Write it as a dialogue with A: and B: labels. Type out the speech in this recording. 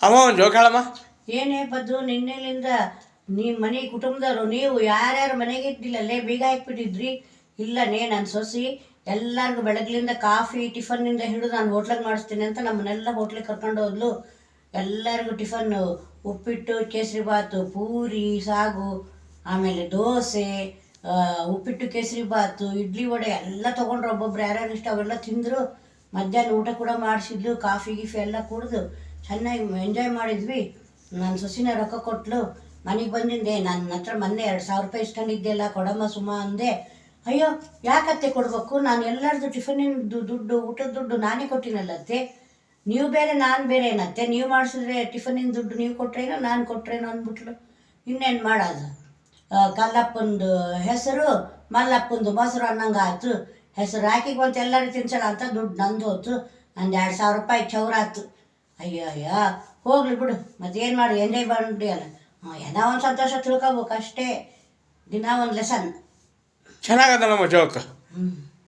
A: ಅಮ್ಮ ಒಂದು ಜೋಕ್ ಹೇಳಮ್ಮ.
B: ಏನೇ ಬದ್ದು ನಿನ್ನೆಲಿಂದ ನಿಮ್ಮ ಮನೆ ಕುಟುಂಬದವರು ನೀವು ಯಾರ್ಯಾರು ಮನೆಗೆ ಇದ್ದಿಲ್ಲ ಅಲ್ಲೇ ಬೀಗ ಹಾಕ್ಬಿಟ್ಟಿದ್ರಿ? ಇಲ್ಲನೇ ನನ್ನ ಸೊಸಿ ಎಲ್ಲರಿಗೂ ಬೆಳಗ್ಲಿಂದ ಕಾಫಿ ಟಿಫನ್ನಿಂದ ಹಿಡಿದು ನಾನು ಹೋಟ್ಲಿಗೆ ಮಾಡಿಸ್ತೀನಿ ಅಂತ ನಮ್ಮನ್ನೆಲ್ಲ ಹೋಟ್ಲಿಗೆ ಕರ್ಕೊಂಡು ಹೋದ್ಲು. ಎಲ್ಲರಿಗೂ ಟಿಫನ್ನು ಉಪ್ಪಿಟ್ಟು, ಕೇಸರಿಬಾತು, ಪೂರಿ ಸಾಗು, ಆಮೇಲೆ ದೋಸೆ, ಉಪ್ಪಿಟ್ಟು ಕೇಸರಿಬಾತು, ಇಡ್ಲಿ ವಡೆ ಎಲ್ಲ ತೊಗೊಂಡ್ರು. ಒಬ್ಬೊಬ್ರು ಯಾರ್ಯಾರು ಇಷ್ಟ ಅವೆಲ್ಲ ತಿಂದರು. ಮಧ್ಯಾಹ್ನ ಊಟ ಕೂಡ ಮಾಡಿಸಿದ್ಲು. ಕಾಫಿ ಗೀಫಿ ಎಲ್ಲ ಕುಡಿದು ಚೆನ್ನಾಗಿ ಎಂಜಾಯ್ ಮಾಡಿದ್ವಿ. ನನ್ನ ಸೊಸಿನ ರೊಕ್ಕ ಕೊಟ್ಲು. ಮನೆಗೆ ಬಂದಿಂದೆ. ನನ್ನ ಹತ್ರ ಮೊನ್ನೆ 2,000 ರೂಪಾಯಿ ಇಸ್ಕೊಂಡಿದ್ದೆಲ್ಲ ಕೊಡಮ್ಮ ಸುಮಾ ಅಂದೆ. ಅಯ್ಯೋ ಯಾಕತ್ತೆ ಕೊಡಬೇಕು, ನಾನು ಎಲ್ಲರದ್ದು ಟಿಫನಿನ ದುಡ್ಡು ಊಟದ ದುಡ್ಡು ನಾನೇ ಕೊಟ್ಟಿನಲ್ಲತ್ತೆ, ನೀವು ಬೇರೆ ನಾನು ಬೇರೆ ಏನತ್ತೆ, ನೀವು ಮಾಡಿಸಿದ್ರೆ ಟಿಫನಿನ ದುಡ್ಡು ನೀವು ಕೊಟ್ರೇನೋ ನಾನು ಕೊಟ್ರೇನೋ ಅಂದ್ಬಿಟ್ಲು. ಇನ್ನೇನು ಮಾಡೋದು, ಕಲ್ಲಪ್ಪಂದು ಹೆಸರು ಮಲ್ಲಪ್ಪಂದು ಮೊಸರು ಅನ್ನಂಗೆ ಆಯ್ತು. ಹೆಸರು ಹಾಕಿಗೆ ಬಂತು ಎಲ್ಲರೂ ತಿನ್ಸೋಣ ಅಂತ ದುಡ್ಡು ನಂದು ಹೋಯ್ತು. ನಂದು 2,000 ರೂಪಾಯಿ ಚೌರಾತು. ಅಯ್ಯಯ್ಯ ಹೋಗ್ಲಿ ಬಿಡು, ಮತ್ತೇನು ಮಾಡಿ ಎಂಜಾಯ್ ಮಾಡಿ ಅಲ್ಲ. ಏನೋ ಒಂದು ಸಂತೋಷ ತಿಳ್ಕೊಬೇಕು ಅಷ್ಟೇ, ದಿನ ಒಂದು ಲೆಸನ್.
A: ಚೆನ್ನಾಗದಲ್ಲಮ್ಮ ಜೋಕ್.